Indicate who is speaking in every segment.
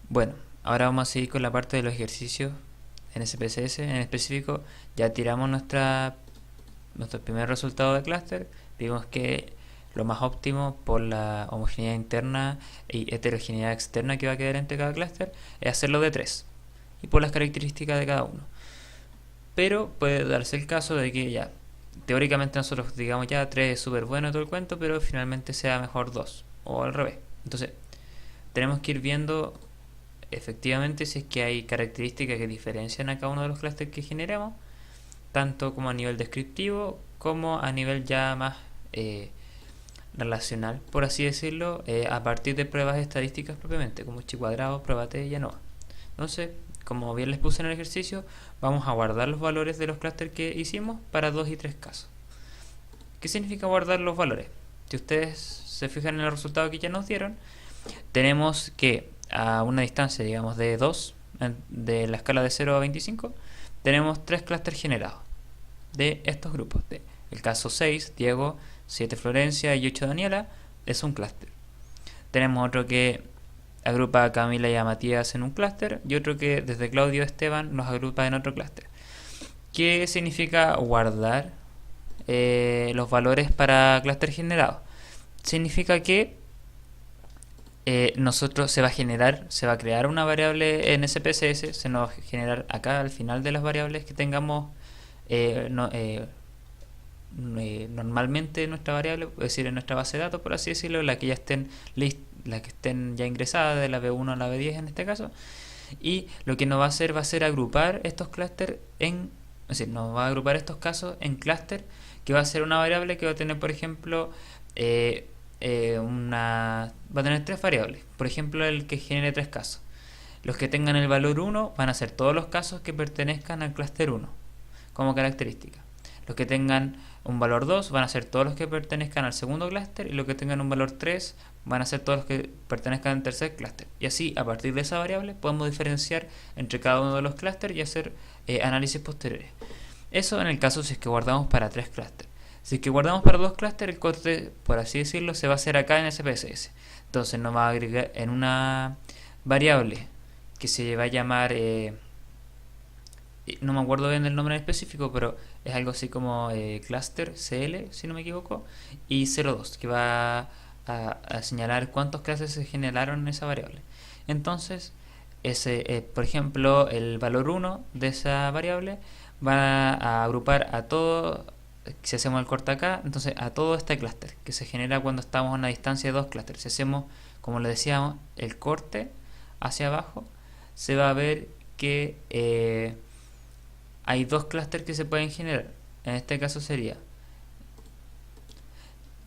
Speaker 1: Bueno, ahora vamos a seguir con la parte de los ejercicios en SPSS. En específico, ya tiramos nuestro primer resultado de clúster. Vimos que lo más óptimo por la homogeneidad interna y heterogeneidad externa que va a quedar entre cada clúster es hacerlo de 3 y por las características de cada uno. Pero puede darse el caso de que ya, teóricamente nosotros digamos ya 3 es súper bueno todo el cuento, pero finalmente sea mejor 2 o al revés. Entonces, tenemos que ir viendo efectivamente si es que hay características que diferencian a cada uno de los clústeres que generamos, tanto como a nivel descriptivo como a nivel ya más relacional, por así decirlo, a partir de pruebas estadísticas propiamente, como chi cuadrado, prueba T y ANOVA. Entonces, como bien les puse en el ejercicio, vamos a guardar los valores de los clústeres que hicimos para 2 y 3 casos. ¿Qué significa guardar los valores? Si ustedes se fijan en el resultado que ya nos dieron, tenemos que a una distancia, digamos, de 2, de la escala de 0 a 25, tenemos 3 clústeres generados de estos grupos. El caso 6, Diego, 7, Florencia y 8, Daniela, es un clúster. Tenemos otro que agrupa a Camila y a Matías en un clúster y otro que desde Claudio a Esteban los agrupa en otro clúster. ¿Qué significa guardar los valores para clúster generado? Significa que nosotros se va a crear una variable en SPSS, se nos va a generar acá al final de las variables que tengamos normalmente en nuestra variable, es decir, en nuestra base de datos, por así decirlo, la que ya estén la que estén ya ingresadas de la B1 a la B10 en este caso, y lo que nos va a ser agrupar estos clústeres es decir, nos va a agrupar estos casos en clúster, que va a ser una variable que va a tener, por ejemplo, va a tener 3 variables. Por ejemplo, el que genere 3 casos. Los que tengan el valor 1 van a ser todos los casos que pertenezcan al clúster 1 como característica. Los que tengan un valor 2 van a ser todos los que pertenezcan al segundo clúster, y los que tengan un valor 3 van a ser todos los que pertenezcan al tercer clúster. Y así, a partir de esa variable, podemos diferenciar entre cada uno de los clústeres y hacer análisis posteriores. Eso en el caso si es que guardamos para 3 clústeres. Si es que guardamos para 2 clústeres, el corte, por así decirlo, se va a hacer acá en SPSS. Entonces nos va a agregar en una variable que se va a llamar, no me acuerdo bien del nombre en específico, pero es algo así como cluster CL, si no me equivoco, y 02, que va a señalar cuántos clases se generaron en esa variable. Entonces, por ejemplo, el valor 1 de esa variable va a agrupar a todo, si hacemos el corte acá, entonces a todo este clúster que se genera cuando estamos a una distancia de 2 clústeres. Si hacemos, como le decíamos, el corte hacia abajo, se va a ver que hay 2 clústeres que se pueden generar. En este caso sería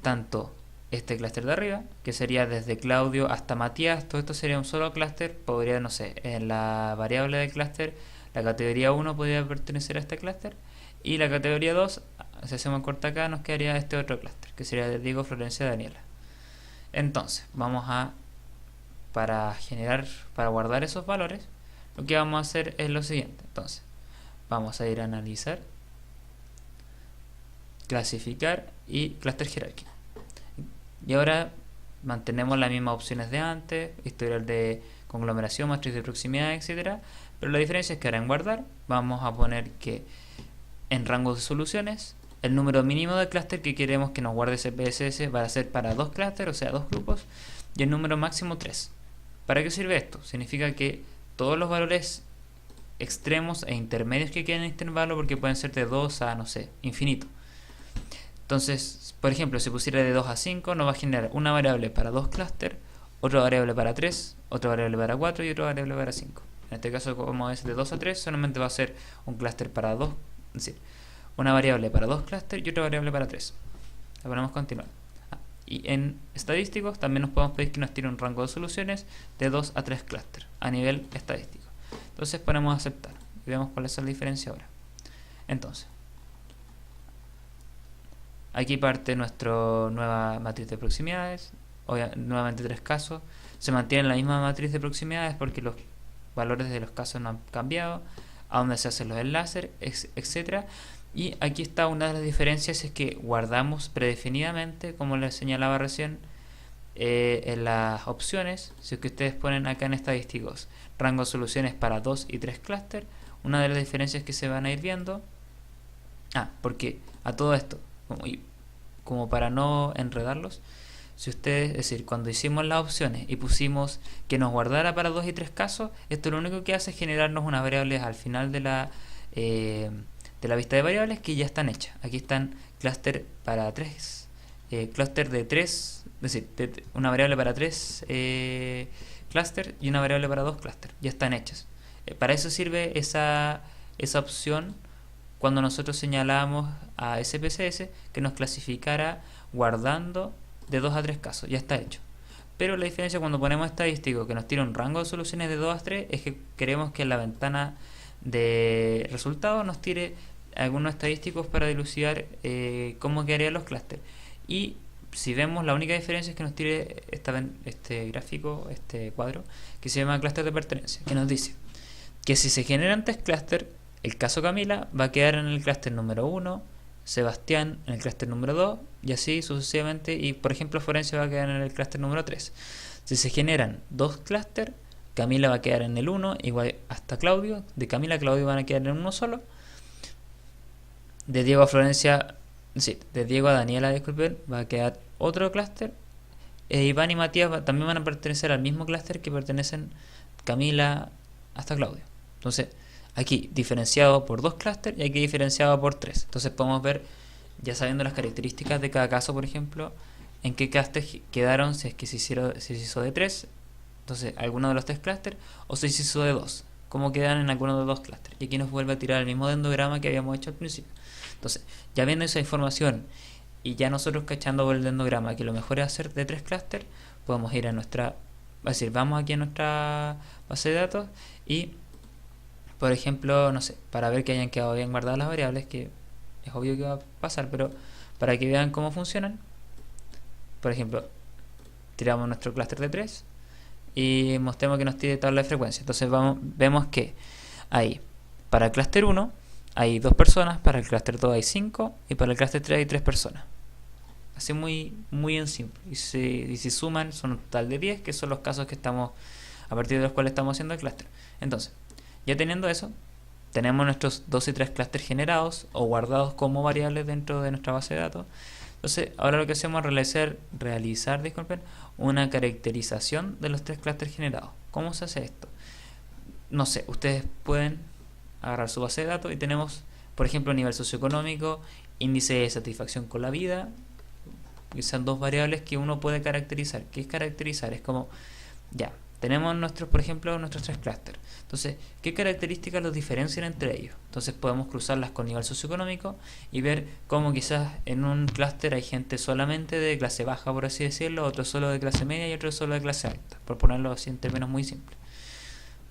Speaker 1: tanto este clúster de arriba, que sería desde Claudio hasta Matías, todo esto sería un solo clúster. Podría, no sé, en la variable del clúster, la categoría 1 podría pertenecer a este clúster, y la categoría 2, si hacemos corta acá, nos quedaría este otro clúster, que sería de Diego, Florencia, Daniela. Entonces, para guardar esos valores, lo que vamos a hacer es lo siguiente. Entonces, vamos a ir a analizar, clasificar y clúster jerárquico. Y ahora mantenemos las mismas opciones de antes, historial de conglomeración, matriz de proximidad, etcétera. Pero la diferencia es que ahora en guardar vamos a poner que en rangos de soluciones el número mínimo de clúster que queremos que nos guarde SPSS va a ser para 2 clústeres, o sea 2 grupos, y el número máximo 3. ¿Para qué sirve esto? Significa que todos los valores extremos e intermedios que queden en este intervalo, porque pueden ser de 2 a, no sé, infinito. Entonces, por ejemplo, si pusiera de 2 a 5, nos va a generar una variable para 2 clústeres, otra variable para 3, otra variable para 4 y otra variable para 5. En este caso, como es de 2 a 3, solamente va a ser un clúster para 2, es decir, una variable para 2 clústeres y otra variable para 3. La ponemos continuar. Y en estadísticos también nos podemos pedir que nos tire un rango de soluciones de 2 a 3 clústeres a nivel estadístico. Entonces ponemos aceptar y vemos cuál es la diferencia ahora. Entonces, aquí parte nuestra nueva matriz de proximidades, nuevamente 3 casos. Se mantiene la misma matriz de proximidades porque los valores de los casos no han cambiado, a dónde se hacen los enlaces, etcétera. Y aquí está una de las diferencias, es que guardamos predefinidamente, como les señalaba recién, en las opciones, si es que ustedes ponen acá en estadísticos rango de soluciones para 2 y 3 clúster, una de las diferencias que se van a ir viendo, porque a todo esto, como para no enredarlos, si ustedes, es decir, cuando hicimos las opciones y pusimos que nos guardara para 2 y 3 casos, esto lo único que hace es generarnos unas variables al final de la vista de variables que ya están hechas. Aquí están clúster para 3, clúster de 3, es decir, una variable para 3 clúster y una variable para 2 clúster, ya están hechas. Para eso sirve esa opción cuando nosotros señalamos a SPSS que nos clasificara guardando de 2 a 3 casos, ya está hecho. Pero la diferencia cuando ponemos estadístico que nos tira un rango de soluciones de 2 a 3 es que queremos que en la ventana de resultados nos tire algunos estadísticos para dilucidar cómo quedarían los clústeres. Y si vemos, la única diferencia es que nos tire este gráfico, este cuadro, que se llama clúster de pertenencia, que nos dice que si se generan 3 clústeres, el caso Camila va a quedar en el clúster número 1, Sebastián en el clúster número 2 y así sucesivamente, y por ejemplo Florencia va a quedar en el clúster número 3. Si se generan 2 clústeres, Camila va a quedar en el 1, igual hasta Claudio, de Camila a Claudio van a quedar en uno solo, de Diego a Florencia, sí, de Diego a Daniela, disculpen, va a quedar otro clúster, Iván y Matías también van a pertenecer al mismo clúster que pertenecen Camila hasta Claudio. Entonces, aquí diferenciado por 2 clústeres y aquí diferenciado por 3. Entonces podemos ver, ya sabiendo las características de cada caso, por ejemplo, en qué clúster quedaron, si es que se hizo de 3, entonces alguno de los 3 clústeres, o si se hizo de 2, cómo quedan en alguno de los 2 clústeres. Y aquí nos vuelve a tirar el mismo dendrograma que habíamos hecho al principio. Entonces, ya viendo esa información y ya nosotros cachando por el dendrograma que lo mejor es hacer de 3 clústeres, podemos ir a nuestra, es decir, vamos aquí a nuestra base de datos y, por ejemplo, no sé, para ver que hayan quedado bien guardadas las variables, que es obvio que va a pasar, pero para que vean cómo funcionan, por ejemplo, tiramos nuestro clúster de 3 y mostremos que nos tire tabla de frecuencia. Entonces vemos que ahí, para el clúster 1 hay 2 personas, para el clúster 2 hay 5 y para el clúster 3 hay 3 personas. Así muy en simple. Y si suman, son un total de 10, que son los casos que estamos, a partir de los cuales estamos haciendo el clúster. Entonces, ya teniendo eso, tenemos nuestros 2 y 3 clústeres generados o guardados como variables dentro de nuestra base de datos. Entonces, ahora lo que hacemos es realizar una caracterización de los 3 clústeres generados. ¿Cómo se hace esto? No sé, ustedes pueden agarrar su base de datos y tenemos, por ejemplo, nivel socioeconómico, índice de satisfacción con la vida, que son 2 variables que uno puede caracterizar. ¿Qué es caracterizar? Es como, ya, tenemos por ejemplo, nuestros 3 clústeres. Entonces, ¿qué características los diferencian entre ellos? Entonces podemos cruzarlas con nivel socioeconómico y ver cómo quizás en un clúster hay gente solamente de clase baja, por así decirlo, otro solo de clase media y otro solo de clase alta, por ponerlo así en términos muy simples.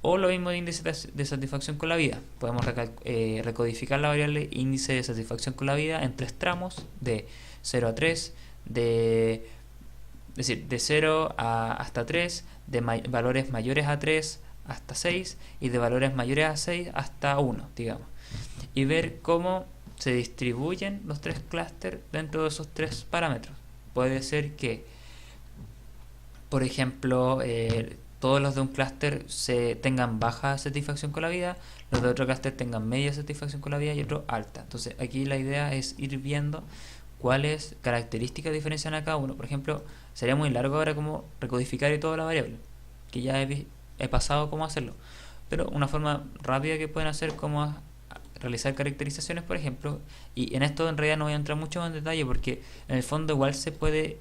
Speaker 1: O lo mismo de índice de satisfacción con la vida. Podemos recodificar la variable índice de satisfacción con la vida en 3 tramos, de 0 a 3, es decir, de 0 hasta 3, de valores mayores a 3 hasta 6 y de valores mayores a 6 hasta 1, digamos. Y ver cómo se distribuyen los 3 clústeres dentro de esos 3 parámetros. Puede ser que, por ejemplo, todos los de un clúster tengan baja satisfacción con la vida, los de otro clúster tengan media satisfacción con la vida y otro alta. Entonces aquí la idea es ir viendo cuáles características diferencian a cada uno. Por ejemplo, sería muy largo ahora como recodificar y toda la variable, que ya he pasado cómo hacerlo, pero una forma rápida que pueden hacer como realizar caracterizaciones, por ejemplo, y en esto en realidad no voy a entrar mucho en detalle porque en el fondo igual se puede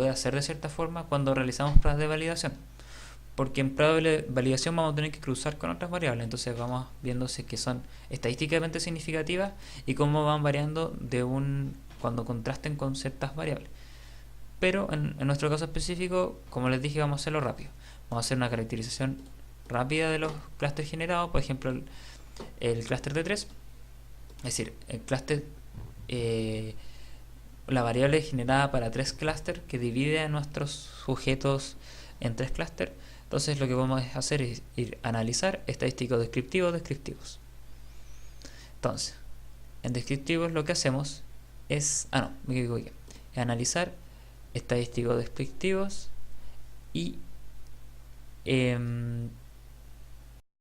Speaker 1: hacer de cierta forma cuando realizamos pruebas de validación, porque en pruebas de validación vamos a tener que cruzar con otras variables, entonces vamos viendo si que son estadísticamente significativas y cómo van variando cuando contrasten con ciertas variables. Pero en nuestro caso específico, como les dije, vamos a hacerlo rápido. Vamos a hacer una caracterización rápida de los clústeres generados. Por ejemplo, el clúster de 3, es decir, el clúster, la variable generada para 3 clústeres que divide a nuestros sujetos en 3 clústeres. Entonces lo que vamos a hacer es ir a analizar estadísticos descriptivos. Entonces, en descriptivos lo que hacemos es, me equivoqué, analizar estadísticos descriptivos y